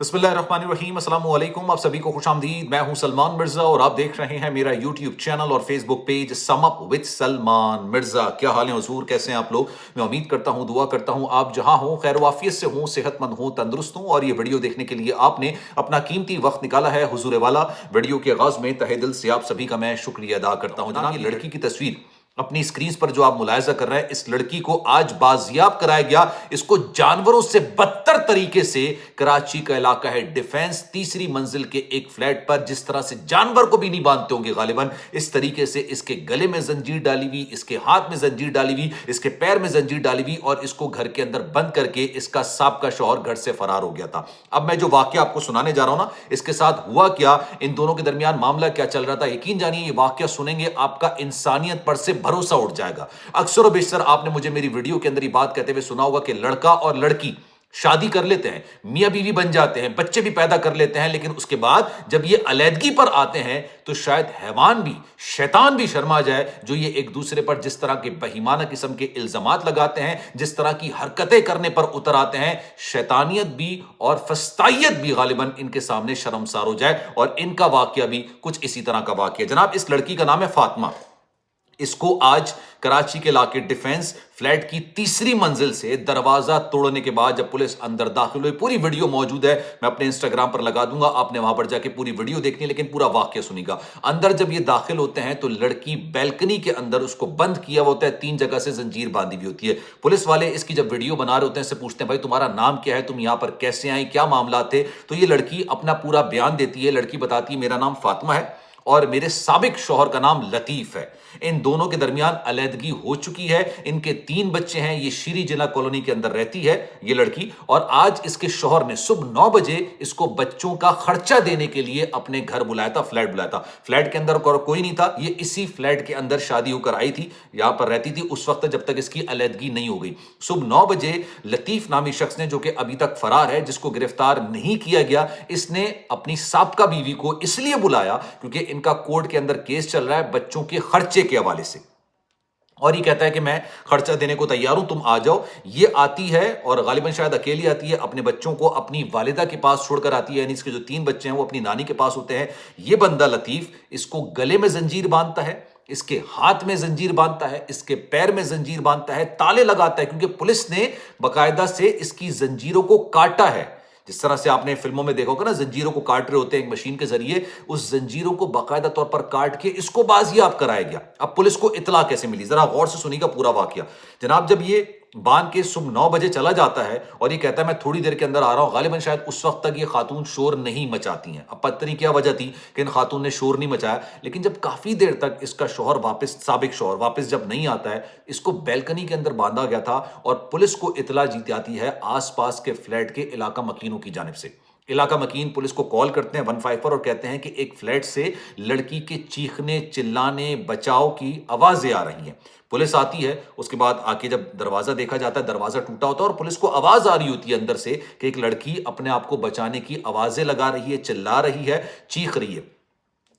बिस्मिल्लाहिर्रहमानिर्रहीम, अस्सलाम वालेकुम। आप सभी को खुशामदीद। मैं हूं सलमान मिर्जा और आप देख रहे हैं मेरा यूट्यूब चैनल और Facebook page sum up with Salman Mirza. क्या हाल है हुजूर, कैसे हैं आप लोग? मैं उम्मीद करता हूं, दुआ करता हूं आप जहां हो खैर वाफियत से हो, सेहतमंद हो, तंदुरुस्त हो। और ये वीडियो देखने के लिए आपने अपना कीमती वक्त निकाला है हुजूर वाला। वीडियो के आगाज में तहे दिल से आप सभी का मैं शुक्रिया अदा करता हूं। जनाब, ये लड़की की तस्वीर अपनी स्क्रीन पर जो आप मुलायजा कर रहे हैं, इस लड़की को आज बाजियाब कराया गया। इसको जानवरों से बदतर तरीके से, कराची का इलाका है डिफेंस, तीसरी मंजिल के एक फ्लैट पर, जिस तरह से जानवर को भी नहीं बांधते होंगे गालिबन, इस तरीके से इसके गले में जंजीर डाली हुई, इसके हाथ में जंजीर डाली हुई, इसके पैर में जंजीर डाली हुई और इसको घर के अंदर बंद करके इसका साबका शौहर घर से फरार हो गया था। अब मैं जो वाकया आपको सुनाने जा रहा हूं ना, इसके साथ हुआ क्या, इन दोनों के दरमियान मामला क्या चल रहा था, यकीन जानिए ये वाकया सुनेंगे आपका इंसानियत पर से भरोसा उठ जाएगा। अक्सर और बेशतर आपने मुझे मेरी वीडियो के अंदर ये बात कहते हुए सुना होगा कि लड़का और लड़की शादी कर लेते हैं, मियां बीवी बन जाते हैं, बच्चे भी पैदा कर लेते हैं, लेकिन उसके बाद जब ये अलैदगी पर आते हैं तो शायद हैवान भी, शैतान भी शर्मा जाए, जो ये एक दूसरे पर जिस तरह के बहीमाना किस्म के इल्जामात लगाते हैं, जिस तरह की हरकतें करने पर उतर आते हैं, शैतानियत भी और फस्तायत भी गालिबन इनके सामने शर्मसार हो जाए। और इनका वाकया भी कुछ इसी तरह का वाकया। जनाब, इस लड़की का नाम है फातिमा। इसको आज कराची के इलाके डिफेंस फ्लैट की तीसरी मंजिल से दरवाजा तोड़ने के बाद जब पुलिस अंदर दाखिल हुई, पूरी वीडियो मौजूद है, मैं अपने इंस्टाग्राम पर लगा दूंगा, आपने वहां पर जाके पूरी वीडियो देखनी है, लेकिन पूरा वाकया सुनिएगा। अंदर जब ये दाखिल होते हैं तो लड़की बैल्कनी के अंदर, उसको बंद किया हुआ होता है, 3 जगह से जंजीर बांधी हुई होती है। पुलिस वाले इसकी जब वीडियो बना रहे होते हैं, इससे पूछते हैं भाई तुम्हारा नाम क्या है, तुम यहां पर कैसे आई, क्या मामला थे? तो ये लड़की अपना पूरा बयान देती है। लड़की बताती है मेरा नाम फातिमा है और मेरे साबिक शौहर का नाम लतीफ है। इन दोनों के दरमियान अलैदगी हो चुकी है, इनके 3 बच्चे हैं। ये शीरी जिना कॉलोनी के अंदर रहती है ये लड़की, और आज इसके शौहर ने सुबह 9 बजे इसको बच्चों का खर्चा देने के लिए अपने घर बुलाया था, फ्लैट बुलाया था। फ्लैट के अंदर कोई नहीं था, ये इसी फ्लैट के अंदर शादी होकर आई थी, यहां पर रहती थी उस वक्त जब तक इसकी अलैदगी नहीं हो गई। सुबह 9 बजे लतीफ नामी शख्स ने, जो कि अभी तक फरार है, जिसको गिरफ्तार नहीं किया गया, इसने अपनी साबका बीवी को इसलिए बुलाया क्योंकि इनका कोर्ट के अंदर केस चल रहा है बच्चों के खर्चे के हवाले से, और ये कहता है कि मैं खर्चा देने को तैयार हूं, तुम आ जाओ। ये आती है और गालिबन शायद अकेली आती है, अपने बच्चों को अपनी वालिदा के पास छोड़कर आती है, यानी इसके जो 3 बच्चे हैं वो अपनी नानी के पास होते हैं। ये बंदा लतीफ इसको गले में जंजीर बांधता है, इसके हाथ में जंजीर बांधता है, इसके पैर में जंजीर बांधता है, ताले लगाता है, क्योंकि पुलिस ने बाकायदा से इसकी जंजीरों को काटा है। जिस तरह से आपने फिल्मों में देखा होगा ना, जंजीरों को काट रहे होते हैं एक मशीन के जरिए, उस जंजीरों को बाकायदा तौर पर काट के इसको बाजियाब कराया गया। अब पुलिस को इतला कैसे मिली, जरा गौर से सुनिएगा पूरा वाकया। जनाब, जब ये बांध के सुबह 9 बजे चला जाता है और ये कहता है मैं थोड़ी देर के अंदर आ रहा हूं, गालिबन शायद उस वक्त तक ये खातून शोर नहीं मचाती हैं। अब पता नहीं क्या वजह थी कि इन खातून ने शोर नहीं मचाया, लेकिन जब काफी देर तक इसका शौहर वापस, साबिक शौहर वापस जब नहीं आता है, इसको बैल्कनी के अंदर बांधा गया था और पुलिस को इतला जीत जाती है आसपास के फ्लैट के इलाका मकीनों की जानिब से। इलाका मकीन पुलिस को कॉल करते हैं 15 पर और कहते हैं कि एक फ्लैट से लड़की के चीखने, चिल्लाने, बचाव की आवाजें आ रही हैं। पुलिस आती है, उसके बाद आके जब दरवाजा देखा जाता है, दरवाजा टूटा होता है और पुलिस को आवाज आ रही होती है अंदर से कि एक लड़की अपने आप को बचाने की आवाजें लगा रही है, चिल्ला रही है, चीख रही है।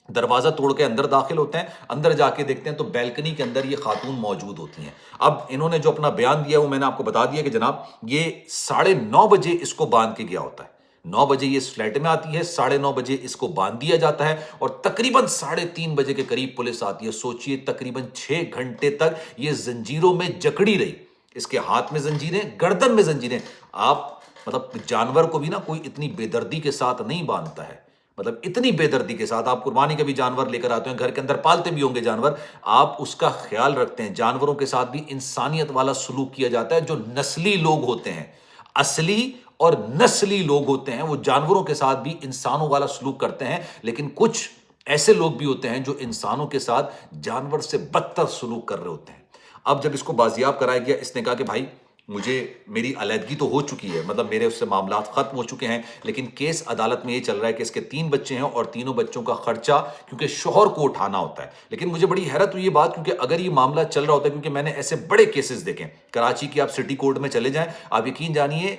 दरवाजा तोड़ के अंदर दाखिल होते हैं, अंदर जाके देखते हैं तो बैल्कनी के अंदर ये खातून मौजूद होती हैं। अब इन्होंने जो अपना बयान दिया वो मैंने आपको बता दिया कि जनाब ये 9:30 बजे इसको बांध के गया होता है। 9 बजे ये इस फ्लैट में आती है, 9:30 बजे इसको बांध दिया जाता है और तकरीबन 3:30 बजे के करीब पुलिस आती है। सोचिए, तकरीबन 6 घंटे तक ये जंजीरों में जकड़ी रही, इसके हाथ में जंजीरें, गर्दन में जंजीरें। आप मतलब जानवर को भी ना कोई इतनी बेदर्दी के साथ नहीं बांधता है, मतलब इतनी बेदर्दी के साथ। आप कुर्बानी का भी जानवर लेकर आते हैं, घर के अंदर पालते भी होंगे जानवर, आप उसका ख्याल रखते हैं। जानवरों के साथ भी इंसानियत वाला सलूक किया जाता है। जो नस्ली लोग होते हैं, असली और नस्ली लोग होते हैं, वो जानवरों के साथ भी इंसानों वाला सलूक करते हैं। लेकिन कुछ ऐसे लोग भी होते हैं जो इंसानों के साथ जानवर से बदतर सलूक कर रहे होते हैं। अब जब इसको बाजियाब कराया गया, इसने कहा कि भाई मुझे, मेरी अलैदगी तो हो चुकी है, मतलब मेरे उससे मामला खत्म हो चुके हैं, लेकिन केस अदालत में ये चल रहा है कि इसके 3 बच्चे हैं और तीनों बच्चों का खर्चा क्योंकि शौहर को उठाना होता है। लेकिन मुझे बड़ी हैरत हुई ये बात, क्योंकि अगर ये मामला चल रहा होता है, क्योंकि मैंने ऐसे बड़े केसेस देखे कराची की, आप सिटी कोर्ट में चले जाएं, आप यकीन जानिए,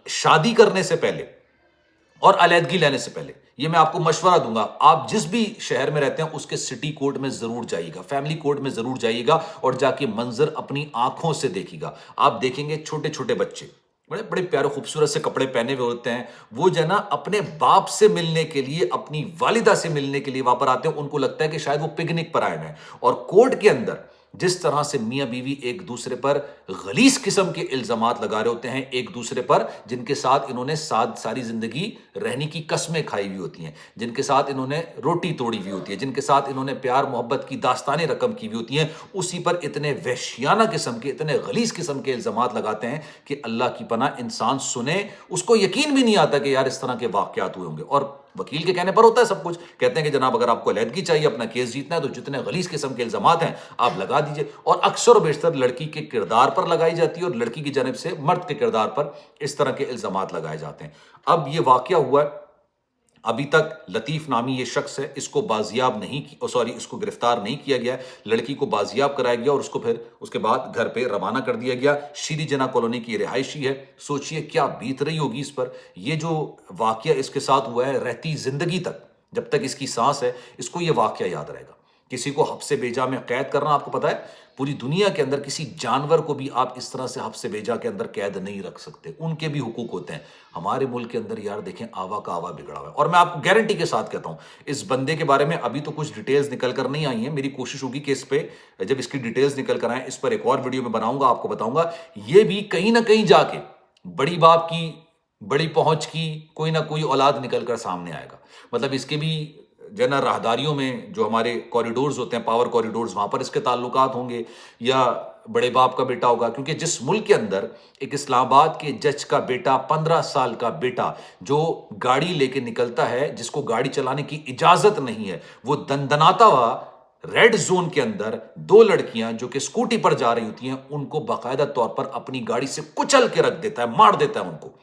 शादी करने से पहले और अलैदगी लेने से पहले, ये मैं आपको मशवरा दूंगा, आप जिस भी शहर में रहते हैं उसके सिटी कोर्ट में जरूर जाइएगा, फैमिली कोर्ट में जरूर जाइएगा और जाके मंजर अपनी आंखों से देखिएगा। आप देखेंगे छोटे छोटे बच्चे, बड़े बड़े प्यारे खूबसूरत से कपड़े पहने हुए होते हैं, वो जो है ना अपने बाप से मिलने के लिए, अपनी वालिदा से मिलने के लिए वहां पर आते हैं। उनको लगता है कि शायद वो पिकनिक पर आए हैं। और कोर्ट के अंदर जिस तरह से मियां बीवी एक दूसरे पर गलीज किस्म के इल्जामात लगा रहे होते हैं, एक दूसरे पर, जिनके साथ इन्होंने सारी जिंदगी रहने की कस्में खाई हुई होती हैं, जिनके साथ इन्होंने रोटी तोड़ी हुई होती है, जिनके साथ इन्होंने प्यार मोहब्बत की दास्तानें रकम की हुई होती हैं, उसी पर इतने वहशियाना किस्म के, इतने गलीज किस्म के इल्जामात लगाते हैं कि अल्लाह की पनाह इंसान सुने, उसको यकीन भी नहीं आता कि यार इस तरह के वाकयात हुए होंगे। और वकील के कहने पर होता है सब कुछ। कहते हैं कि जनाब अगर आपको अलहदगी चाहिए, अपना केस जीतना है, तो जितने गलीज किस्म के इल्जामात हैं आप लगा दीजिए। और अक्सर और बेशतर लड़की के किरदार पर लगाई जाती है और लड़की की जानब से मर्द के किरदार पर इस तरह के इल्जामात लगाए जाते हैं। अब ये वाकया हुआ है, अभी तक लतीफ नामी ये शख्स है, इसको बाजियाब नहीं की, सॉरी, इसको गिरफ्तार नहीं किया गया। लड़की को बाजियाब कराया गया और उसको फिर उसके बाद घर पे रवाना कर दिया गया। श्री जना कॉलोनी की रिहायशी है। सोचिए क्या बीत रही होगी इस पर। ये जो वाकया इसके साथ हुआ है, रहती जिंदगी तक, जब तक इसकी सांस है, इसको ये वाकया याद रहेगा। किसी को हब्से बेजा में कैद करना, आपको पता है पूरी दुनिया के अंदर किसी जानवर को भी आप इस तरह से हब्से बेजा के अंदर कैद नहीं रख सकते, उनके भी हुकूक होते हैं। हमारे मुल्क के अंदर यार देखें, आवा का आवा बिगड़ा हुआ है। और मैं आपको गारंटी के साथ कहता हूं, इस बंदे के बारे में अभी तो कुछ डिटेल्स निकल कर नहीं आई हैं। मेरी कोशिश होगी कि इस पे जब इसकी डिटेल्स निकल कर आए, इस पर एक और वीडियो में बनाऊंगा, आपको बताऊंगा। ये भी कहीं ना कहीं जाके बड़ी बाप की, बड़ी पहुंच की कोई ना कोई औलाद निकल कर सामने आएगा। मतलब इसके भी जना राहदारियों में जो हमारे कॉरिडोर्स होते हैं, पावर कॉरिडोर्स, वहां पर इसके ताल्लुकात होंगे या बड़े बाप का बेटा होगा। क्योंकि जिस मुल्क के अंदर एक इस्लामाबाद के जज का बेटा, 15 साल का बेटा, जो गाड़ी लेके निकलता है, जिसको गाड़ी चलाने की इजाजत नहीं है, वो दंदनाता हुआ रेड जोन के अंदर दो लड़कियां जो कि स्कूटी पर जा रही होती हैं, उनको बाकायदा तौर पर अपनी गाड़ी से कुचल के रख देता है, मार देता है उनको।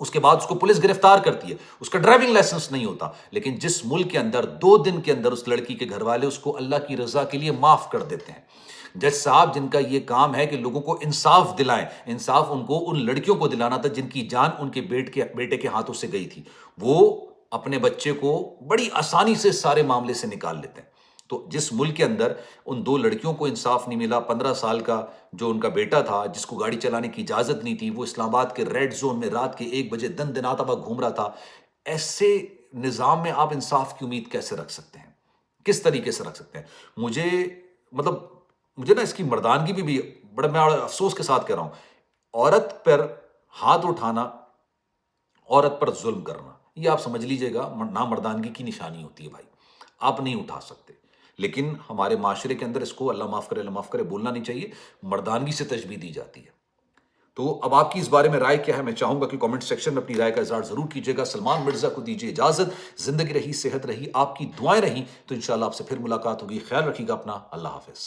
उसके बाद उसको पुलिस गिरफ्तार करती है, उसका ड्राइविंग लाइसेंस नहीं होता। लेकिन जिस मुल्क के अंदर 2 दिन के अंदर उस लड़की के घर वाले उसको अल्लाह की रजा के लिए माफ कर देते हैं। जज साहब जिनका ये काम है कि लोगों को इंसाफ दिलाएं, इंसाफ उनको उन लड़कियों को दिलाना था जिनकी जान उनके बेटे के हाथों से गई थी, वो अपने बच्चे को बड़ी आसानी से सारे मामले से निकाल लेते हैं। तो जिस मुल्क के अंदर उन 2 लड़कियों को इंसाफ नहीं मिला, 15 साल का जो उनका बेटा था जिसको गाड़ी चलाने की इजाजत नहीं थी, वो इस्लामाबाद के रेड जोन में रात के 1 बजे दंदनाता हुआ घूम रहा था, ऐसे निजाम में आप इंसाफ की उम्मीद कैसे रख सकते हैं? किस तरीके से रख सकते हैं? मुझे ना इसकी मर्दानगी भी बड़ा, मैं अफसोस के साथ कह रहा हूं, औरत पर हाथ उठाना, औरत पर जुल्म करना, ये आप समझ लीजिएगा ना मर्दानगी की निशानी होती है भाई। आप नहीं उठा सकते। लेकिन हमारे माशरे के अंदर इसको अल्लाह माफ करे बोलना नहीं चाहिए, मर्दानगी से तशबीह दी जाती है। तो अब आपकी इस बारे में राय क्या है? मैं चाहूंगा कि कमेंट सेक्शन में अपनी राय का इजहार जरूर कीजिएगा। सलमान मिर्जा को दीजिए इजाजत। जिंदगी रही, सेहत रही, आपकी दुआएं रही, तो इंशाल्लाह आपसे फिर मुलाकात होगी। ख्याल रखिएगा अपना। अल्लाह हाफिज।